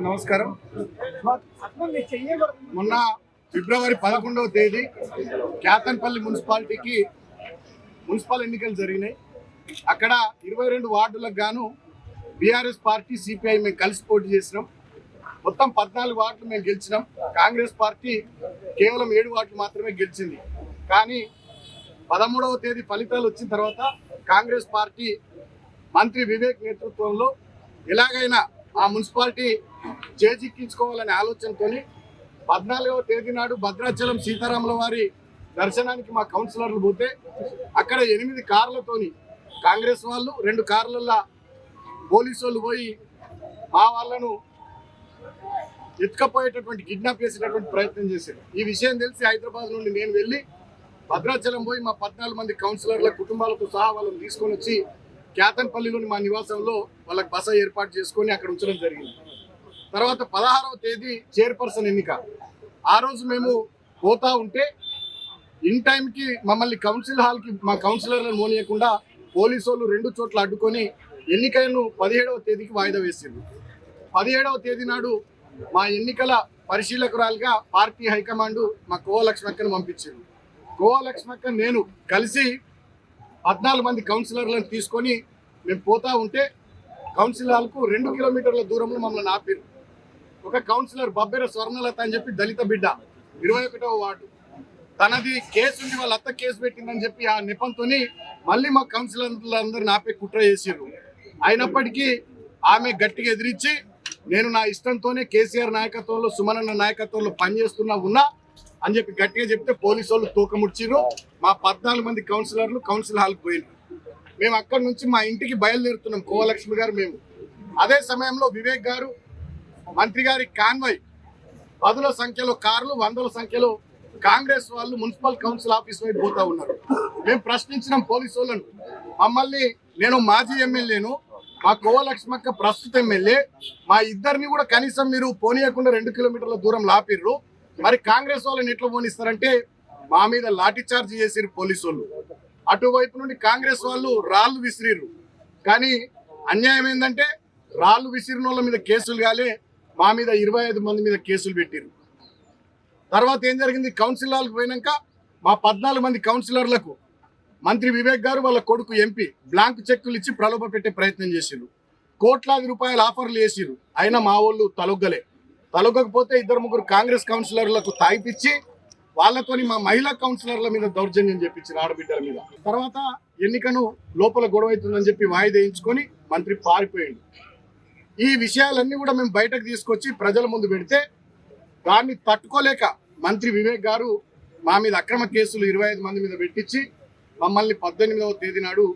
నమస్కారం. మొన్న ఫిబ్రవరి 11వ తేదీ క్యాతన్పల్లి మున్సిపాలిటీకి మున్సిపల్ ఎన్నికలు జరిగినాయి. అక్కడ 22 వార్డులకు గాను బీఆర్ఎస్ పార్టీ సిపిఐ మేము కలిసి పోటీ చేసినాం. మొత్తం 14 వార్డులు మేము గెలిచినాం. కాంగ్రెస్ పార్టీ కేవలం 7 వార్డులు మాత్రమే గెలిచింది. కానీ 13వ తేదీ ఫలితాలు వచ్చిన తర్వాత కాంగ్రెస్ పార్టీ మంత్రి వివేక్ నేతృత్వంలో ఎలాగైనా ఆ మున్సిపాలిటీ చేజిక్కించుకోవాలనే ఆలోచనతో 14వ తేదీ నాడు భద్రాచలం సీతారాముల వారి దర్శనానికి మా కౌన్సిలర్లు పోతే అక్కడ 8 కార్లతోని కాంగ్రెస్ వాళ్ళు 2 కార్లల్లో పోలీసు వాళ్ళు పోయి మా వాళ్ళను ఎత్తుకపోయేటటువంటి కిడ్నాప్ చేసేటటువంటి ప్రయత్నం చేశారు. ఈ విషయం తెలిసి హైదరాబాద్ నుండి నేను వెళ్ళి భద్రాచలం పోయి మా 14 మంది కౌన్సిలర్ల కుటుంబాలతో సహా వాళ్ళని తీసుకొని వచ్చి క్యాతన్పల్లిలోని మా నివాసంలో వాళ్ళకి బస ఏర్పాటు చేసుకొని అక్కడ ఉంచడం జరిగింది. తర్వాత 16వ తేదీ చైర్పర్సన్ ఎన్నిక. ఆ రోజు మేము పోతా ఉంటే ఇన్ టైంకి మమ్మల్ని కౌన్సిల్ హాల్కి మా కౌన్సిలర్లను మోనియకుండా పోలీసు వాళ్ళు 2 చోట్ల అడ్డుకొని ఎన్నికలను 17వ తేదీకి వాయిదా వేసింది. 17వ తేదీ నాడు మా ఎన్నికల పరిశీలకురాలుగా పార్టీ హైకమాండ్ మా కోవ లక్ష్మక్కను పంపించారు. కోవ లక్ష్మక్క నేను కలిసి 14 మంది కౌన్సిలర్లను తీసుకొని మేము పోతా ఉంటే కౌన్సిల్ హాల్కు 2 కిలోమీటర్ల దూరంలో మమ్మల్ని ఆపారు. ఒక కౌన్సిలర్ బబ్బెర స్వర్ణలత అని చెప్పి దళిత బిడ్డ 21వ వార్డు, తనది కేసు ఉంది, వాళ్ళ అత్త కేసు పెట్టిందని చెప్పి ఆ నెపంతో మళ్ళీ మా కౌన్సిలర్లందరిని ఆపే కుట్ర చేసారు. అయినప్పటికీ ఆమె గట్టిగా ఎదిరించి నేను నా ఇష్టంతోనే కేసీఆర్ నాయకత్వంలో సుమనన్న నాయకత్వంలో పనిచేస్తున్నా అని చెప్పి గట్టిగా చెప్తే పోలీసు వాళ్ళు తూకముడ్చిరు. మా 14 మంది కౌన్సిలర్లు కౌన్సిల్ హాల్కి పోయినారు. మేము అక్కడి నుంచి మా ఇంటికి బయలుదేరుతున్నాం కోవలక్ష్మి గారు మేము. అదే సమయంలో వివేక్ గారు మంత్రి గారి కాన్వాయ్ 10ల సంఖ్యలో కార్లు 100ల సంఖ్యలో కాంగ్రెస్ వాళ్ళు మున్సిపల్ కౌన్సిల్ ఆఫీస్ వైపు పోతా ఉన్నారు. మేము ప్రశ్నించినాం పోలీసు వాళ్ళను. మమ్మల్ని, నేను మాజీ ఎమ్మెల్యేను, మా కోవలక్ష్మక్క ప్రస్తుత ఎమ్మెల్యే, మా ఇద్దరిని కూడా కనీసం మీరు పోనీయకుండా 2 కిలోమీటర్ల దూరం లాపిర్రు. మరి కాంగ్రెస్ వాళ్ళని ఎట్లా పోనిస్తారంటే మా మీద లాఠీ చార్జ్ చేసిరు పోలీసు వాళ్ళు. అటువైపు నుండి కాంగ్రెస్ వాళ్ళు రాళ్ళు విసిరిరు. కానీ అన్యాయం ఏంటంటే రాళ్ళు విసిరిన వాళ్ళ మీద కేసులు కాలే, మా మీద 25 మంది మీద కేసులు పెట్టిరు. తర్వాత ఏం జరిగింది, కౌన్సిల్ హాల్కి పోయినాక మా 14 మంది కౌన్సిలర్లకు మంత్రి వివేక్ గారు వాళ్ళ కొడుకు ఎంపీ బ్లాంక్ చెక్కులు ఇచ్చి ప్రలోభ పెట్టే ప్రయత్నం చేసిరు. కోట్లాది రూపాయల ఆఫర్లు వేసిరు. అయినా మా వాళ్ళు తలొగ్గకపోతే 2-3 కాంగ్రెస్ కౌన్సిలర్లకు తాగిపిచ్చి వాళ్ళతోని మా మహిళా కౌన్సిలర్ల మీద దౌర్జన్యం చేపించారు, ఆడబిడ్డల మీద. తర్వాత ఎన్నికను లోపల గొడవ అవుతుందని చెప్పి వాయిదా వేయించుకొని మంత్రి పారిపోయింది. ఈ విషయాలన్నీ కూడా మేము బయటకు తీసుకొచ్చి ప్రజల ముందు పెడితే దాన్ని తట్టుకోలేక మంత్రి వివేక్ గారు మా మీద అక్రమ కేసులు 25 మంది మీద పెట్టించి మమ్మల్ని 18వ తేదీ నాడు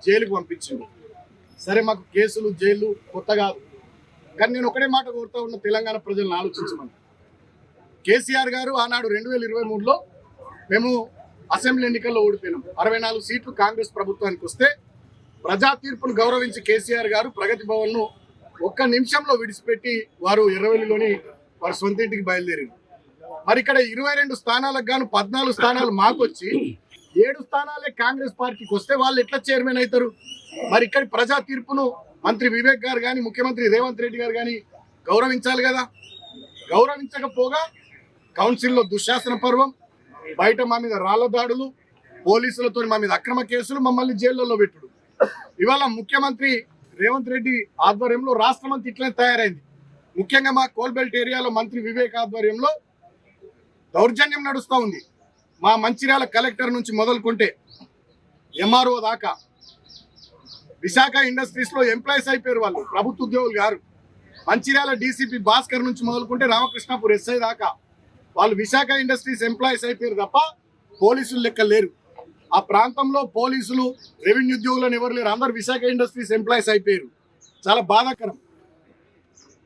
జైలుకు పంపించింది. సరే, మాకు కేసులు జైలు కొత్త కాదు, కానీ నేను ఒకటే మాట కోరుతా ఉన్న తెలంగాణ ప్రజలను ఆలోచించమని. కేసీఆర్ గారు ఆనాడు 2023లో మేము అసెంబ్లీ ఎన్నికల్లో ఓడిపోయినాం. 64 సీట్లు కాంగ్రెస్ ప్రభుత్వానికి వస్తే ప్రజా తీర్పును గౌరవించి కేసీఆర్ గారు ప్రగతి భవన్ను 1 నిమిషంలో విడిచిపెట్టి వారు ఎర్రవెల్లిలోని వారి సొంత ఇంటికి బయలుదేరారు. మరి ఇక్కడ 22 స్థానాలకు గాను 14 స్థానాలు మాకొచ్చి 7 స్థానాలే కాంగ్రెస్ పార్టీకి వస్తే వాళ్ళు ఎట్లా చైర్మన్ అవుతారు? మరి ఇక్కడ ప్రజా తీర్పును మంత్రి వివేక్ గారు కానీ ముఖ్యమంత్రి రేవంత్ రెడ్డి గారు కానీ గౌరవించాలి కదా. గౌరవించకపోగా కౌన్సిల్లో దుశ్శాసన పర్వం, బయట మా మీద రాళ్ల దాడులు, పోలీసులతో మా మీద అక్రమ కేసులు, మమ్మల్ని జైళ్లలో పెట్టుడు. ఇవాళ ముఖ్యమంత్రి రేవంత్ రెడ్డి ఆధ్వర్యంలో రాష్ట్రం అంతా ఇట్లనే తయారైంది. ముఖ్యంగా మా కోల్బెల్ట్ ఏరియాలో మంత్రి వివేక్ ఆధ్వర్యంలో దౌర్జన్యం నడుస్తూ ఉంది. మా మంచిర్యాల కలెక్టర్ నుంచి మొదలుకుంటే ఎంఆర్ఓ దాకా విశాఖ ఇండస్ట్రీస్లో ఎంప్లాయీస్ అయిపోయారు వాళ్ళు, ప్రభుత్వ ఉద్యోగులు గారు. మంచిర్యాల డీసీపీ భాస్కర్ నుంచి మొదలుకుంటే రామకృష్ణాపూర్ ఎస్ఐ దాకా వాళ్ళు విశాఖ ఇండస్ట్రీస్ ఎంప్లాయీస్ అయిపోయారు తప్ప పోలీసులు లెక్క లేరు. ఆ ప్రాంతంలో పోలీసులు, రెవెన్యూ ఉద్యోగులను ఎవరు లేరు, అందరు విశాఖ ఇండస్ట్రీస్ ఎంప్లాయీస్ అయిపోయారు. చాలా బాధాకరం.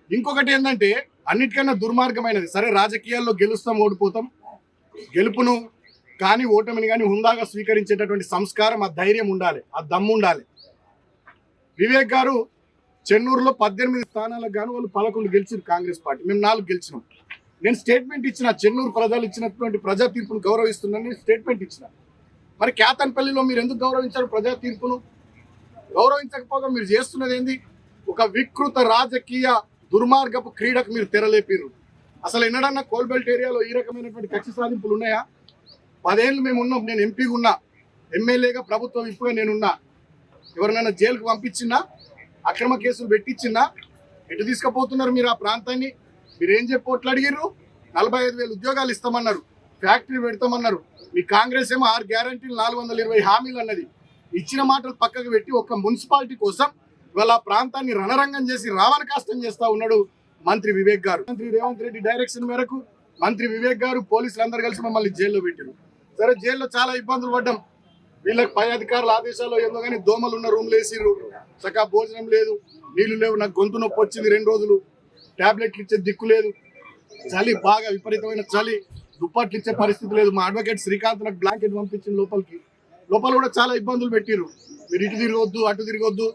ఇంకొకటి ఏంటంటే అన్నిటికన్నా దుర్మార్గమైనది, సరే రాజకీయాల్లో గెలుస్తాం ఓడిపోతాం, గెలుపును కానీ ఓటమిని కానీ హుందాగా స్వీకరించేటటువంటి సంస్కారం, ఆ ధైర్యం ఉండాలి, ఆ దమ్ము ఉండాలి. వివేక్ గారు చెన్నూరులో 18 స్థానాలకు గాను వాళ్ళు 11 గెలిచారు కాంగ్రెస్ పార్టీ, మేము 4 గెలిచినాం. నేను స్టేట్మెంట్ ఇచ్చిన, చెన్నూరు ప్రజలు ఇచ్చినటువంటి ప్రజా తీర్పును గౌరవిస్తుందని స్టేట్మెంట్ ఇచ్చిన. మరి క్యాతన్పల్లిలో మీరు ఎందుకు గౌరవించారు ప్రజా తీర్పును? గౌరవించకపోగా మీరు చేస్తున్నది ఏంది? ఒక వికృత రాజకీయ దుర్మార్గపు క్రీడకు మీరు తెరలేపిర్రు. అసలు ఎన్నడన్నా కోల్బెల్ట్ ఏరియాలో ఈ రకమైనటువంటి కక్ష సాధింపులు ఉన్నాయా? 10 ఏళ్ళు మేము ఉన్నాం. నేను ఎంపీగా ఉన్నా, ఎమ్మెల్యేగా ప్రభుత్వం ఇప్పుగా నేనున్నా. ఎవరినైనా జైలుకు పంపించినా, అక్రమ కేసులు పెట్టించినా ఎటు తీసుకుపోతున్నారు మీరు ఆ ప్రాంతాన్ని? మీరు ఏం చెప్పి అడిగిర్రు? 45,000 ఉద్యోగాలు ఇస్తామన్నారు, ఫ్యాక్టరీ పెడతామన్నారు. మీ కాంగ్రెస్ ఏమో 6 గ్యారంటీలు 420 హామీలు అన్నది. ఇచ్చిన మాటలు పక్కకు పెట్టి ఒక్క మున్సిపాలిటీ కోసం ఇవాళ ఆ ప్రాంతాన్ని రణరంగం చేసి రావణ కాష్టం చేస్తా ఉన్నాడు మంత్రి వివేక్ గారు. మంత్రి రేవంత్ రెడ్డి డైరెక్షన్ మేరకు మంత్రి వివేక్ గారు పోలీసులు అందరు కలిసి మమ్మల్ని జైల్లో పెట్టారు. సరే, జైల్లో చాలా ఇబ్బందులు పడ్డాం. వీళ్ళకి పై అధికారుల ఆదేశాలు ఏందో కానీ దోమలు ఉన్న రూమ్లు వేసిర్రు, చక్కగా భోజనం లేదు, నీళ్లు లేవు, నాకు గొంతు నొప్పి వచ్చింది 2 రోజులు, టాబ్లెట్లు ఇచ్చే దిక్కు లేదు, చలి బాగా విపరీతమైన చలి, దుప్పట్లు ఇచ్చే పరిస్థితి లేదు. మా అడ్వకేట్ శ్రీకాంత్ నాకు బ్లాంకెట్ పంపించింది లోపలికి. లోపల కూడా చాలా ఇబ్బందులు పెట్టిర్రు. మీరు ఇటు తిరగొద్దు, అటు తిరగొద్దు,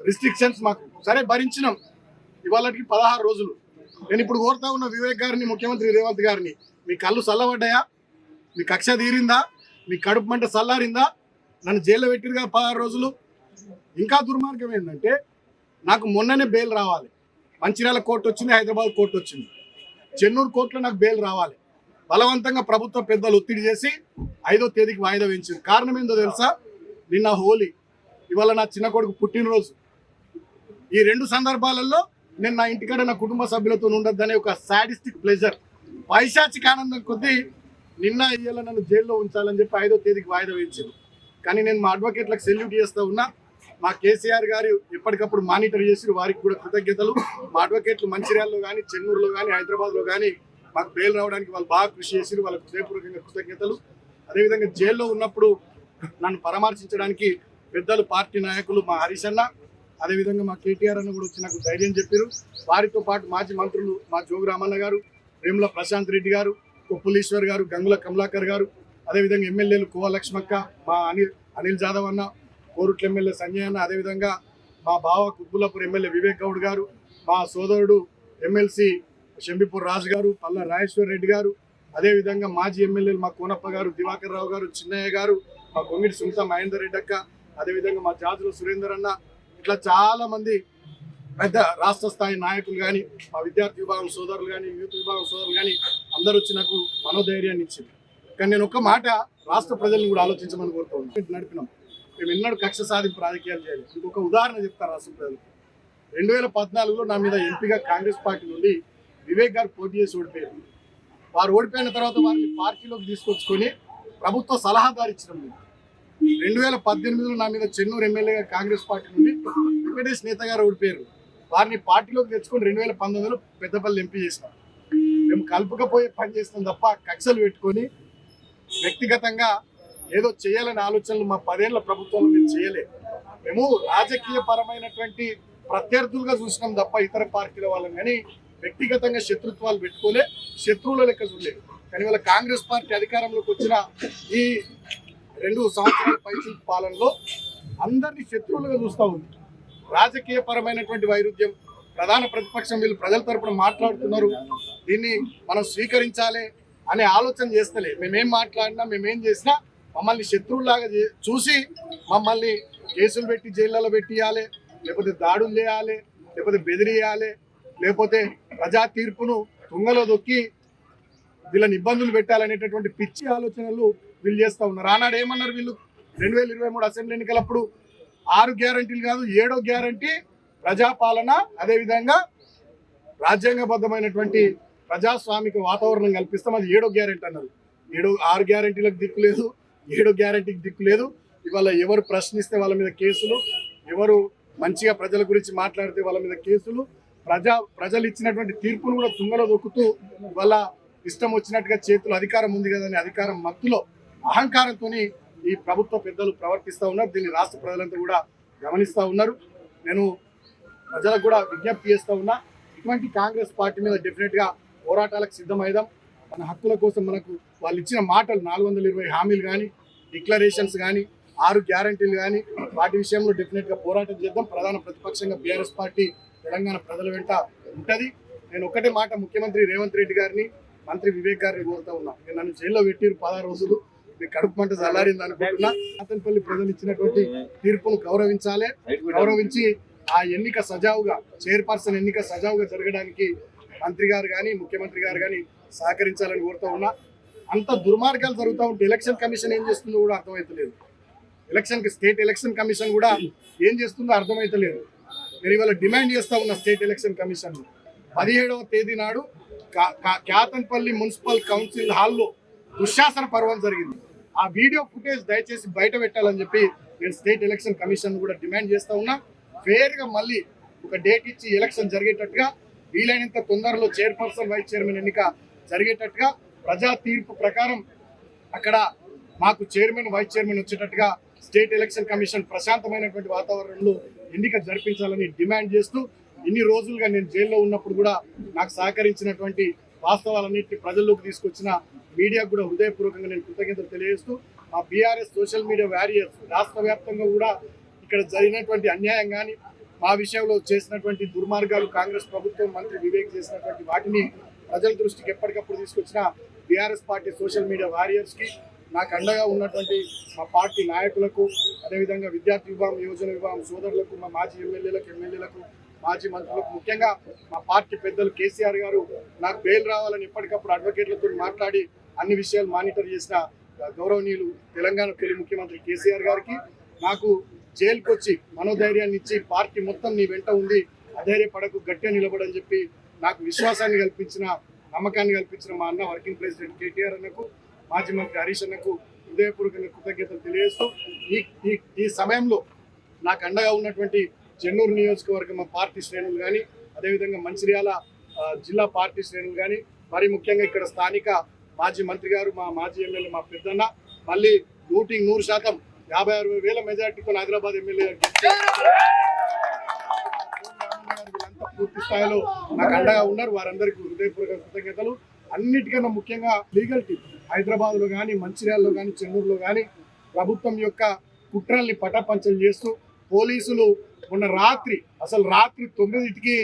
రిస్ట్రిక్షన్స్ మాకు. సరే, భరించినాం. ఇవాళకి 16 రోజులు. నేను ఇప్పుడు కోరుతా ఉన్న వివేక్ గారిని, ముఖ్యమంత్రి రేవంత్ గారిని, మీ కళ్ళు చల్లబడ్డాయా? మీ కక్ష తీరిందా? మీ కడుపు మంట చల్లారిందా? నన్ను జైల్లో పెట్టిరుగా 16 రోజులు. ఇంకా దుర్మార్గం ఏంటంటే, నాకు మొన్ననే బెయిల్ రావాలి. మంచిర్యాల కోర్టు వచ్చింది, హైదరాబాద్ కోర్టు వచ్చింది, చెన్నూరు కోర్టులో నాకు బెయిల్ రావాలి. బలవంతంగా ప్రభుత్వ పెద్దలు ఒత్తిడి చేసి 5వ తేదీకి వాయిదా వేయించింది. కారణం ఏందో తెలుసా? నిన్న హోలీ, ఇవాళ నా చిన్న కొడుకు పుట్టినరోజు. ఈ 2 సందర్భాలలో నేను నా ఇంటికాడ నా కుటుంబ సభ్యులతో ఉండొద్దనే ఒక సాడిస్టిక్ ప్లెజర్, పైశాచిక ఆనందం కొద్దీ నిన్న ఇయ్యాల నన్ను జైల్లో ఉంచాలని చెప్పి 5వ తేదీకి వాయిదా వేయించారు. కానీ నేను మా అడ్వకేట్లకు సెల్యూట్ చేస్తూ ఉన్నా. మా కేసీఆర్ గారు ఎప్పటికప్పుడు మానిటర్ చేసి వారికి కూడా కృతజ్ఞతలు. మా అడ్వకేట్లు మంచిర్యాలలో కానీ, చెన్నూరులో కానీ, హైదరాబాద్లో కానీ మాకు బెయిల్ రావడానికి వాళ్ళు బాగా కృషి చేసి వాళ్ళకు హృదయపూర్వకంగా కృతజ్ఞతలు. అదేవిధంగా జైల్లో ఉన్నప్పుడు నన్ను పరామర్శించడానికి పెద్దలు, పార్టీ నాయకులు, మా హరీష్ అన్న, అదేవిధంగా మా కేటీఆర్ అన్న కూడా వచ్చి నాకు ధైర్యం చెప్పారు. వారితో పాటు మాజీ మంత్రులు మా జోగు రామన్న గారు, వేముల ప్రశాంత్ రెడ్డి గారు, కొప్పులీశ్వర్ గారు, గంగుల కమలాకర్ గారు, అదేవిధంగా ఎమ్మెల్యేలు కోవ లక్ష్మక్క, మా అనిల్ జాదవ్ అన్న, కోరుట్ల ఎమ్మెల్యే సంజయ్ అన్న, అదేవిధంగా మా బావ కుత్బుల్లాపూర్ ఎమ్మెల్యే వివేక్ గౌడ్ గారు, మా సోదరుడు ఎమ్మెల్సీ షంబిపూర్ రాజు గారు, పల్లా రాజేశ్వర్ రెడ్డి గారు, అదేవిధంగా మాజీ ఎమ్మెల్యేలు మా కోనప్ప గారు, దివాకర్ రావు గారు, చిన్నయ్య గారు, మా గొంగిడి సునీత మహేందర్ రెడ్డి అక్క, అదేవిధంగా మా జాతుల సురేందర్ అన్న, ఇట్లా చాలా మంది పెద్ద రాష్ట్ర స్థాయి నాయకులు కానీ, మా విద్యార్థి విభాగం సోదరులు కానీ, యూత్ విభాగం సోదరులు కానీ అందరూ వచ్చి నాకు మనోధైర్యాన్ని ఇచ్చింది. కానీ నేను ఒక్క మాట రాష్ట్ర ప్రజల్ని కూడా ఆలోచించమని కోరుతున్నాను. నడిపినాం, మేము ఎన్నడూ కక్ష సాధింపు రాజకీయాలు చేయాలి. ఇంకొక ఉదాహరణ చెప్తారు రాష్ట్ర ప్రజలు. 2014లో నా మీద ఎంపీగా కాంగ్రెస్ పార్టీ నుండి వివేక్ గారు పోటీ చేసి ఓడిపోయారు. వారు ఓడిపోయిన తర్వాత వారిని పార్టీలోకి తీసుకొచ్చుకొని ప్రభుత్వ సలహాదారు ఇచ్చినాం. 2018లో నా మీద చెన్నూరు ఎమ్మెల్యేగా కాంగ్రెస్ పార్టీ నుండి వెంకటేష్ నేత గారు ఓడిపోయారు. వారిని పార్టీలోకి తెచ్చుకొని 2019లో పెద్దపల్లి ఎంపీ చేసినాం. మేము కలుపుకపోయే పని చేస్తాం తప్ప కక్షలు పెట్టుకొని వ్యక్తిగతంగా ఏదో చేయాలనే ఆలోచనలు మా 10 ఏళ్ల ప్రభుత్వంలో మేము చేయలేదు. మేము రాజకీయ పరమైనటువంటి ప్రత్యర్థులుగా చూసినాం తప్ప ఇతర పార్టీల వాళ్ళని కానీ వ్యక్తిగతంగా శత్రుత్వాలు పెట్టుకోలే, శత్రువుల లెక్క చూడలేదు. కానీ వాళ్ళ కాంగ్రెస్ పార్టీ అధికారంలోకి వచ్చిన ఈ 2 సంవత్సరాల పైచి పాలనలో అందరినీ శత్రువులుగా చూస్తూ ఉంది. రాజకీయ పరమైనటువంటి వైరుధ్యం, ప్రధాన ప్రతిపక్షం వీళ్ళు ప్రజల తరపున మాట్లాడుతున్నారు, దీన్ని మనం స్వీకరించాలి అనే ఆలోచన చేస్తలే. మేమేం మాట్లాడినా, మేమేం చేసినా మమ్మల్ని శత్రువులాగా చూసి మమ్మల్ని కేసులు పెట్టి జైళ్ళలో పెట్టియాలి, లేకపోతే దాడులు చేయాలి, లేకపోతే బెదిరియాలి, లేకపోతే ప్రజా తీర్పును తుంగలో దొక్కి వీళ్ళని ఇబ్బందులు పెట్టాలనేటటువంటి పిచ్చి ఆలోచనలు వీళ్ళు చేస్తూ ఉన్నారు. ఆనాడు ఏమన్నారు వీళ్ళు? 2023 అసెంబ్లీ ఎన్నికలప్పుడు 6 గ్యారంటీలు కాదు 7వ గ్యారంటీ ప్రజాపాలన, అదేవిధంగా రాజ్యాంగబద్ధమైనటువంటి ప్రజాస్వామిక వాతావరణం కల్పిస్తాం, అది 7వ గ్యారంటీ అన్నారు. 6 గ్యారంటీలకు దిక్కు లేదు, 7వ గ్యారంటీకి దిక్కు లేదు. ఇవాళ ఎవరు ప్రశ్నిస్తే వాళ్ళ మీద కేసులు, ఎవరు మంచిగా ప్రజల గురించి మాట్లాడితే వాళ్ళ మీద కేసులు, ప్రజలు ఇచ్చినటువంటి తీర్పును కూడా తుంగలో దొక్కుతూ వాళ్ళ ఇష్టం వచ్చినట్టుగా చేతులు అధికారం ఉంది కదని అధికారం మత్తులో అహంకారంతో ఈ ప్రభుత్వ పెద్దలు ప్రవర్తిస్తూ ఉన్నారు. దీన్ని రాష్ట్ర ప్రజలంతా కూడా గమనిస్తూ ఉన్నారు. నేను ప్రజలకు కూడా విజ్ఞప్తి చేస్తూ ఉన్నా, ఇటువంటి కాంగ్రెస్ పార్టీ మీద డెఫినెట్గా పోరాటాలకు సిద్ధమైదాం. మన హక్కుల కోసం మనకు వాళ్ళు ఇచ్చిన మాటలు 420 హామీలు కానీ, డిక్లరేషన్స్ కానీ, 6 గ్యారంటీలు కానీ, వాటి విషయంలో డెఫినెట్గా పోరాటం చేద్దాం. ప్రధాన ప్రతిపక్షంగా బీఆర్ఎస్ పార్టీ తెలంగాణ ప్రజల వెంట ఉంటుంది. నేను ఒకటే మాట ముఖ్యమంత్రి రేవంత్ రెడ్డి గారిని, మంత్రి వివేక్ గారిని కోరుతూ ఉన్నా. నన్ను జైల్లో పెట్టిరు 16 రోజులు, మీ కడుపు మంట చల్లారింది అనుకుంటున్నా. కాతన్పల్లి ప్రజలు ఇచ్చినటువంటి తీర్పును గౌరవించాలి, గౌరవించి ఆ ఎన్నిక సజావుగా చైర్పర్సన్ ఎన్నిక సజావుగా జరగడానికి మంత్రి గారు కానీ ముఖ్యమంత్రి గారు కానీ సహకరించాలని కోరుతూ ఉన్నా. అంత దుర్మార్గాలు జరుగుతూ ఉంటే ఎలక్షన్ కమిషన్ ఏం చేస్తుందో కూడా అర్థమవుతలేదు. స్టేట్ ఎలక్షన్ కమిషన్ కూడా ఏం చేస్తుందో అర్థమవుతలేదు. నేను ఇవాళ డిమాండ్ చేస్తా ఉన్న స్టేట్ ఎలక్షన్ కమిషన్ 17వ తేదీ నాడు క్యాతన్పల్లి మున్సిపల్ కౌన్సిల్ హాల్లో దుశ్శాసన పర్వం జరిగింది. ఆ వీడియో ఫుటేజ్ దయచేసి బయట పెట్టాలని చెప్పి నేను స్టేట్ ఎలక్షన్ కమిషన్ కూడా డిమాండ్ చేస్తా ఉన్నా. ఫేర్గా మళ్ళీ ఒక డేట్ ఇచ్చి ఎలక్షన్ జరిగేటట్టుగా, వీలైనంత తొందరలో చైర్పర్సన్ వైస్ చైర్మన్ ఎన్నిక జరిగేటట్టుగా, ప్రజా తీర్పు ప్రకారం అక్కడ మాకు చైర్మన్ వైస్ చైర్మన్ వచ్చేటట్టుగా స్టేట్ ఎలక్షన్ కమిషన్ ప్రశాంతమైనటువంటి వాతావరణంలో ఎన్నిక జరిపించాలని డిమాండ్ చేస్తూ, ఇన్ని రోజులుగా నేను జైల్లో ఉన్నప్పుడు కూడా నాకు సహకరించినటువంటి వాస్తవాలన్నింటినీ ప్రజల్లోకి తీసుకొచ్చిన మీడియాకు కూడా హృదయపూర్వకంగా నేను కృతజ్ఞతలు తెలియజేస్తూ, మా బీఆర్ఎస్ సోషల్ మీడియా వారియర్స్ రాష్ట్ర వ్యాప్తంగా కూడా ఇక్కడ జరిగినటువంటి అన్యాయం కానీ, మా విషయంలో చేసినటువంటి దుర్మార్గాలు, కాంగ్రెస్ ప్రభుత్వం మంత్రి వివేక్ చేసినటువంటి వాటిని ప్రజల దృష్టికి ఎప్పటికప్పుడు తీసుకొచ్చిన బీఆర్ఎస్ పార్టీ సోషల్ మీడియా వారియర్స్కి, నాకు అండగా ఉన్నటువంటి మా పార్టీ నాయకులకు, అదేవిధంగా విద్యార్థి విభాగం, యువజన విభాగం సోదరులకు, మా మాజీ ఎమ్మెల్యేలకు, మాజీ మంత్రులకు, ముఖ్యంగా మా పార్టీ పెద్దలు కేసీఆర్ గారు నాకు బెయిల్ రావాలని ఎప్పటికప్పుడు అడ్వకేట్లతో మాట్లాడి అన్ని విషయాలు మానిటర్ చేసిన గౌరవనీయులు తెలంగాణ తొలి ముఖ్యమంత్రి కేసీఆర్ గారికి, నాకు జైలుకి వచ్చి మనోధైర్యాన్ని ఇచ్చి పార్టీ మొత్తం నీ వెంట ఉంది, అధైర్యపడకు, గట్టిగా నిలబడని చెప్పి నాకు విశ్వాసాన్ని కల్పించిన, నమ్మకాన్ని కల్పించిన మా అన్న వర్కింగ్ ప్రెసిడెంట్ కేటీఆర్ అన్నకు, మాజీ మంత్రి హరీష్ అన్నకు హృదయపూర్వకంగా కృతజ్ఞతలు తెలియజేస్తూ, ఈ సమయంలో నాకు అండగా ఉన్నటువంటి చెన్నూరు నియోజకవర్గం మా పార్టీ శ్రేణులు కానీ, అదేవిధంగా మంచిర్యాల జిల్లా పార్టీ శ్రేణులు కానీ, మరి ముఖ్యంగా ఇక్కడ స్థానిక మాజీ మంత్రి గారు, మా మాజీ ఎమ్మెల్యే మా పెద్దన్న, మళ్ళీ 100% 50-60 వేల మెజార్టీతో హైదరాబాద్ ఎమ్మెల్యే వీళ్ళంతా పూర్తి స్థాయిలో నాకు అండగా ఉన్నారు. వారందరికీ హృదయపూర్వక కృతజ్ఞతలు. అన్నిటికన్నా ముఖ్యంగా లీగల్ టీం హైదరాబాద్లో కానీ, మంచిర్యాలలో కానీ, చెన్నూరులో కానీ ప్రభుత్వం యొక్క కుట్రల్ని పటాపంచలు చేస్తూ, పోలీసులు మొన్న రాత్రి 9కి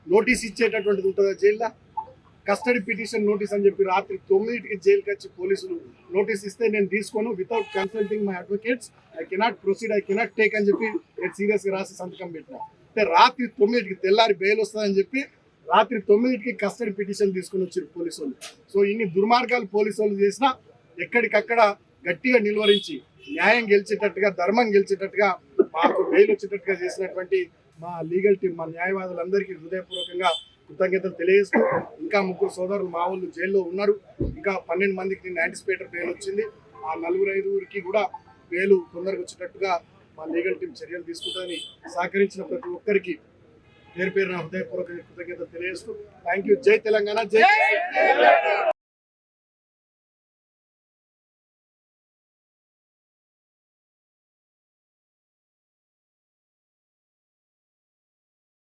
నోటీస్ ఇచ్చేటటువంటిది ఉంటుందా జైల్లో, కస్టడీ పిటిషన్ నోటీస్ అని చెప్పి రాత్రి 9కి జైలుకి వచ్చి పోలీసులు నోటీస్ ఇస్తే నేను తీసుకోను, without consulting my advocates I cannot proceed, I cannot take అని చెప్పి నేను సీరియస్గా రాసి సంతకం పెట్టిన. అంటే రాత్రి 9కి తెల్లారి బెయిల్ వస్తుందని చెప్పి రాత్రి 9కి కస్టడీ పిటిషన్ తీసుకుని వచ్చారు పోలీసు వాళ్ళు. సో ఇన్ని దుర్మార్గాలు పోలీసు వాళ్ళు చేసినా ఎక్కడికక్కడ గట్టిగా నిలువరించి న్యాయం గెలిచేటట్టుగా, ధర్మం గెలిచేటట్టుగా, మాకు బెయిల్ వచ్చేటట్టుగా చేసినటువంటి మా లీగల్ టీం, మా న్యాయవాదులందరికీ హృదయపూర్వకంగా కృతజ్ఞతలు తెలియజేస్తూ, ఇంకా 3 సోదరులు మా వాళ్ళు జైల్లో ఉన్నారు. ఇంకా 12 మందికి నిన్న యాంటిసిపేటర్ బెయిల్ వచ్చింది. ఆ 4-5కి కూడా బెయిల్ తొందరగా వచ్చేటట్టుగా మా లీగల్ టీం చర్యలు తీసుకుంటుందని సహకరించిన ప్రతి ఒక్కరికి పేరు పేరున హృదయపూర్వక కృతజ్ఞతలు తెలియజేస్తూ, థ్యాంక్ యూ. జై తెలంగాణ, జై